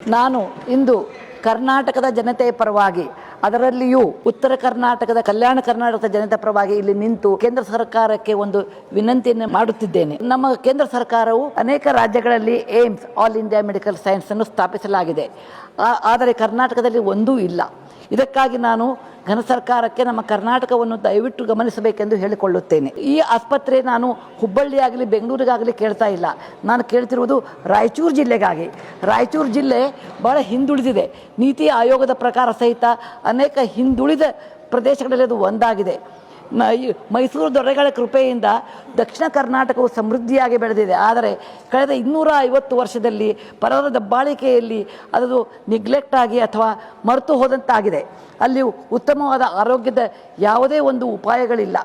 ನಾನು ಇಂದು ಕರ್ನಾಟಕದ ಜನತೆಯ ಪರವಾಗಿ, ಅದರಲ್ಲಿಯೂ ಉತ್ತರ ಕರ್ನಾಟಕದ, ಕಲ್ಯಾಣ ಕರ್ನಾಟಕದ ಜನತೆ ಪರವಾಗಿ ಇಲ್ಲಿ ನಿಂತು ಕೇಂದ್ರ ಸರ್ಕಾರಕ್ಕೆ ಒಂದು ವಿನಂತಿಯನ್ನು ಮಾಡುತ್ತಿದ್ದೇನೆ. ನಮ್ಮ ಕೇಂದ್ರ ಸರ್ಕಾರವು ಅನೇಕ ರಾಜ್ಯಗಳಲ್ಲಿ AIIMS, all India medical science ಅನ್ನು ಸ್ಥಾಪಿಸಲಾಗಿದೆ. ಆದರೆ ಕರ್ನಾಟಕದಲ್ಲಿ ಒಂದೂ ಇಲ್ಲ. ಇದಕ್ಕಾಗಿ ನಾನು ಘನ ಸರ್ಕಾರಕ್ಕೆ ನಮ್ಮ ಕರ್ನಾಟಕವನ್ನು ದಯವಿಟ್ಟು ಗಮನಿಸಬೇಕೆಂದು ಹೇಳಿಕೊಳ್ಳುತ್ತೇನೆ. ಈ ಆಸ್ಪತ್ರೆ ನಾನು ಹುಬ್ಬಳ್ಳಿಯಾಗಲಿ ಬೆಂಗಳೂರಿಗಾಗಲಿ ಕೇಳ್ತಾ ಇಲ್ಲ. ನಾನು ಕೇಳ್ತಿರುವುದು ರಾಯಚೂರು ಜಿಲ್ಲೆಗಾಗಿ. ರಾಯಚೂರು ಜಿಲ್ಲೆ ಬಹಳ ಹಿಂದುಳಿದಿದೆ. ನೀತಿ ಆಯೋಗದ ಪ್ರಕಾರ ಸಹಿತ ಅನೇಕ ಹಿಂದುಳಿದ ಪ್ರದೇಶಗಳಲ್ಲಿ ಅದು ಒಂದಾಗಿದೆ. ಮೈಸೂರು ದೊರೆಗಳ ಕೃಪೆಯಿಂದ ದಕ್ಷಿಣ ಕರ್ನಾಟಕವು ಸಮೃದ್ಧಿಯಾಗಿ ಬೆಳೆದಿದೆ. ಆದರೆ ಕಳೆದ 250 ವರ್ಷದಲ್ಲಿ ಪರರ ದಬ್ಬಾಳಿಕೆಯಲ್ಲಿ ಅದು ನೆಗ್ಲೆಕ್ಟ್ ಆಗಿ ಅಥವಾ ಮರೆತು ಹೋದಂತಾಗಿದೆ. ಅಲ್ಲಿ ಉತ್ತಮವಾದ ಆರೋಗ್ಯದ ಯಾವುದೇ ಒಂದು ಉಪಾಯಗಳಿಲ್ಲ.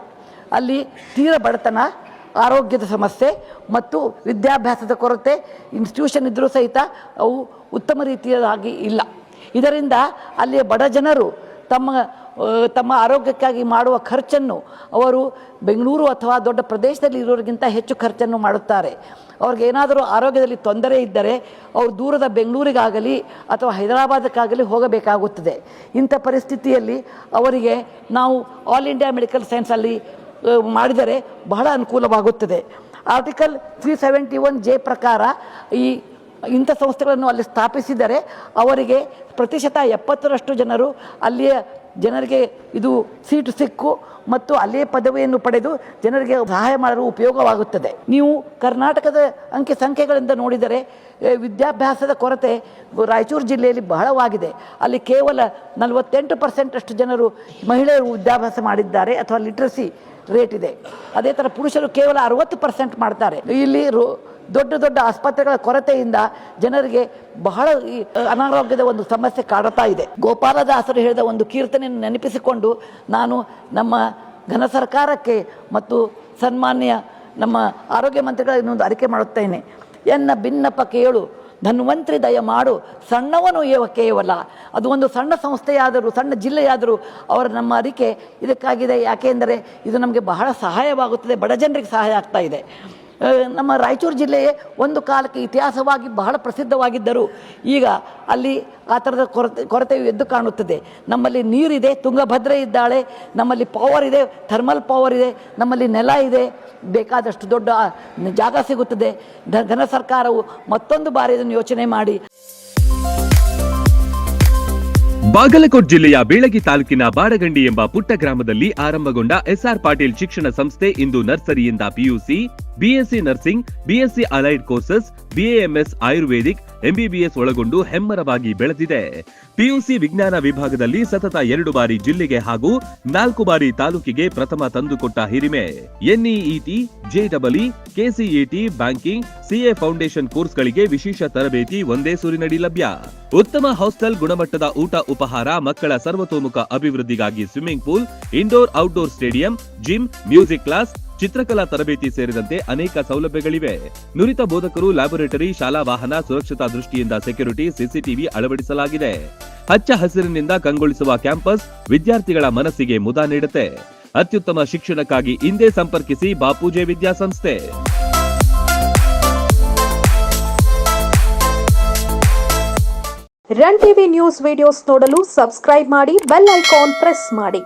ಅಲ್ಲಿ ತೀರ ಬಡತನ, ಆರೋಗ್ಯದ ಸಮಸ್ಯೆ ಮತ್ತು ವಿದ್ಯಾಭ್ಯಾಸದ ಕೊರತೆ, ಇನ್ಸ್ಟಿಟ್ಯೂಷನ್ ಇದ್ದರೂ ಸಹಿತ ಅವು ಉತ್ತಮ ರೀತಿಯಾಗಿ ಇಲ್ಲ. ಇದರಿಂದ ಅಲ್ಲಿಯ ಬಡ ಜನರು ತಮ್ಮ ಆರೋಗ್ಯಕ್ಕಾಗಿ ಮಾಡುವ ಖರ್ಚನ್ನು ಅವರು ಬೆಂಗಳೂರು ಅಥವಾ ದೊಡ್ಡ ಪ್ರದೇಶದಲ್ಲಿ ಇರೋರಿಗಿಂತ ಹೆಚ್ಚು ಖರ್ಚನ್ನು ಮಾಡುತ್ತಾರೆ. ಅವ್ರಿಗೇನಾದರೂ ಆರೋಗ್ಯದಲ್ಲಿ ತೊಂದರೆ ಇದ್ದರೆ ಅವರು ದೂರದ ಬೆಂಗಳೂರಿಗಾಗಲಿ ಅಥವಾ ಹೈದರಾಬಾದಕ್ಕಾಗಲಿ ಹೋಗಬೇಕಾಗುತ್ತದೆ. ಇಂಥ ಪರಿಸ್ಥಿತಿಯಲ್ಲಿ ಅವರಿಗೆ ನಾವು ಆಲ್ ಇಂಡಿಯಾ ಮೆಡಿಕಲ್ ಸೈನ್ಸಲ್ಲಿ ಮಾಡಿದರೆ ಬಹಳ ಅನುಕೂಲವಾಗುತ್ತದೆ. ಆರ್ಟಿಕಲ್ 371J ಪ್ರಕಾರ ಇಂಥ ಸಂಸ್ಥೆಗಳನ್ನು ಅಲ್ಲಿ ಸ್ಥಾಪಿಸಿದರೆ ಅವರಿಗೆ ಪ್ರತಿಶತ 70ರಷ್ಟು ಜನರು ಅಲ್ಲಿಯ ಜನರಿಗೆ ಇದು ಸೀಟು ಸಿಕ್ಕು ಮತ್ತು ಅಲ್ಲಿಯೇ ಪದವಿಯನ್ನು ಪಡೆದು ಜನರಿಗೆ ಸಹಾಯ ಮಾಡಲು ಉಪಯೋಗವಾಗುತ್ತದೆ. ನೀವು ಕರ್ನಾಟಕದ ಅಂಕಿ ಸಂಖ್ಯೆಗಳಿಂದ ನೋಡಿದರೆ ವಿದ್ಯಾಭ್ಯಾಸದ ಕೊರತೆ ರಾಯಚೂರು ಜಿಲ್ಲೆಯಲ್ಲಿ ಬಹಳವಾಗಿದೆ. ಅಲ್ಲಿ ಕೇವಲ 48% ಅಷ್ಟು ಜನರು ಮಹಿಳೆಯರು ವಿದ್ಯಾಭ್ಯಾಸ ಮಾಡಿದ್ದಾರೆ ಅಥವಾ ಲಿಟ್ರಸಿ ರೇಟ್ ಇದೆ. ಅದೇ ಥರ ಪುರುಷರು ಕೇವಲ 60% ಮಾಡ್ತಾರೆ. ಇಲ್ಲಿ ದೊಡ್ಡ ದೊಡ್ಡ ಆಸ್ಪತ್ರೆಗಳ ಕೊರತೆಯಿಂದ ಜನರಿಗೆ ಬಹಳ ಅನಾರೋಗ್ಯದ ಒಂದು ಸಮಸ್ಯೆ ಕಾಡುತ್ತಾ ಇದೆ. ಗೋಪಾಲದಾಸರು ಹೇಳಿದ ಒಂದು ಕೀರ್ತನೆಯನ್ನು ನೆನಪಿಸಿಕೊಂಡು ನಾನು ನಮ್ಮ ಘನ ಸರ್ಕಾರಕ್ಕೆ ಮತ್ತು ಸನ್ಮಾನ್ಯ ನಮ್ಮ ಆರೋಗ್ಯ ಮಂತ್ರಿಗಳ ಇನ್ನೊಂದು ಅರಿಕೆ ಮಾಡುತ್ತೇನೆ. ಎನ್ನ ಭಿನ್ನಪ ಕೇಳು ಧನ್ವಂತ್ರಿ ದಯ ಮಾಡು, ಸಣ್ಣವನು ಕೇವಲ. ಅದು ಒಂದು ಸಣ್ಣ ಸಂಸ್ಥೆಯಾದರೂ ಸಣ್ಣ ಜಿಲ್ಲೆಯಾದರೂ ಅವರ ನಮ್ಮ ಅರಿಕೆ ಇದಕ್ಕಾಗಿದೆ. ಯಾಕೆಂದರೆ ಇದು ನಮಗೆ ಬಹಳ ಸಹಾಯವಾಗುತ್ತದೆ, ಬಡ ಜನರಿಗೆ ಸಹಾಯ ಆಗ್ತಾ ಇದೆ. ನಮ್ಮ ರಾಯಚೂರು ಜಿಲ್ಲೆಯೇ ಒಂದು ಕಾಲಕ್ಕೆ ಇತಿಹಾಸವಾಗಿ ಬಹಳ ಪ್ರಸಿದ್ಧವಾಗಿದ್ದರು. ಈಗ ಅಲ್ಲಿ ಆ ಥರದ ಕೊರತೆಯು ಎದ್ದು ಕಾಣುತ್ತದೆ. ನಮ್ಮಲ್ಲಿ ನೀರಿದೆ, ತುಂಗಭದ್ರೆ ಇದ್ದಾಳೆ, ನಮ್ಮಲ್ಲಿ ಪವರ್ ಇದೆ, ಥರ್ಮಲ್ ಪವರ್ ಇದೆ, ನಮ್ಮಲ್ಲಿ ನೆಲ ಇದೆ, ಬೇಕಾದಷ್ಟು ದೊಡ್ಡ ಜಾಗ ಸಿಗುತ್ತದೆ. ಘನ ಸರ್ಕಾರವು ಮತ್ತೊಂದು ಬಾರಿ ಇದನ್ನು ಯೋಚನೆ ಮಾಡಿ. ಬಾಗಲಕೋಟ್ ಜಿಲ್ಲೆಯ ಬೇಳಗಿ ತಾಲೂಕಿನ ಬಾಡಗಂಡಿ ಎಂಬ ಪುಟ್ಟ ಗ್ರಾಮದಲ್ಲಿ ಆರಂಭಗೊಂಡ ಎಸ್ಆರ್ ಪಾಟೀಲ್ ಶಿಕ್ಷಣ ಸಂಸ್ಥೆ ಇಂದು ನರ್ಸರಿಯಿಂದ PUC, BSc nursing, BSc allied courses, BAMS Ayurvedic, MBBS ಒಳಗೊಂಡು ಹೆಮ್ಮರವಾಗಿ ಬೆಳೆದಿದೆ. ಪಿಯುಸಿ ವಿಜ್ಞಾನ ವಿಭಾಗದಲ್ಲಿ ಸತತ 2 ಬಾರಿ ಜಿಲ್ಲೆಗೆ ಹಾಗೂ 4 ಬಾರಿ ತಾಲೂಕಿಗೆ ಪ್ರಥಮ ತಂದುಕೊಟ್ಟ ಹಿರಿಮೆ. NEET, JEE, KCET, banking, CA foundation ಕೋರ್ಸ್ಗಳಿಗೆ ವಿಶೇಷ ತರಬೇತಿ ಒಂದೇ ಸೂರಿನಡಿ ಲಭ್ಯ. ಉತ್ತಮ ಹಾಸ್ಟೆಲ್, ಗುಣಮಟ್ಟದ ಊಟ ಉಪಹಾರ, ಮಕ್ಕಳ ಸರ್ವತೋಮುಖ ಅಭಿವೃದ್ಧಿಗಾಗಿ swimming pool, indoor outdoor stadium, gym, music class, ಚಿತ್ರಕಲಾ ತರಬೇತಿ ಸೇರಿದಂತೆ ಅನೇಕ ಸೌಲಭ್ಯಗಳಿವೆ. ನುರಿತ ಬೋಧಕರು, ಲ್ಯಾಬೊರೇಟರಿ, ಶಾಲಾ ವಾಹನ, ಸುರಕ್ಷತಾ ದೃಷ್ಟಿಯಿಂದ ಸೆಕ್ಯೂರಿಟಿ, ಸಿಸಿಟಿವಿ ಅಳವಡಿಸಲಾಗಿದೆ. ಹಚ್ಚ ಹಸಿರಿನಿಂದ ಕಂಗೊಳಿಸುವ ಕ್ಯಾಂಪಸ್ ವಿದ್ಯಾರ್ಥಿಗಳ ಮನಸ್ಸಿಗೆ ಮುದ ನೀಡುತ್ತೆ. ಅತ್ಯುತ್ತಮ ಶಿಕ್ಷಣಕ್ಕಾಗಿ ಇಂದೇ ಸಂಪರ್ಕಿಸಿ ಬಾಪೂಜೆ ವಿದ್ಯಾಸಂಸ್ಥೆ. ರನ್ ಟಿವಿ ನ್ಯೂಸ್ ವಿಡಿಯೋಸ್ ನೋಡಲು ಸಬ್ಸ್ಕ್ರೈಬ್ ಮಾಡಿ, ಬೆಲ್ ಐಕಾನ್ ಪ್ರೆಸ್ ಮಾಡಿ.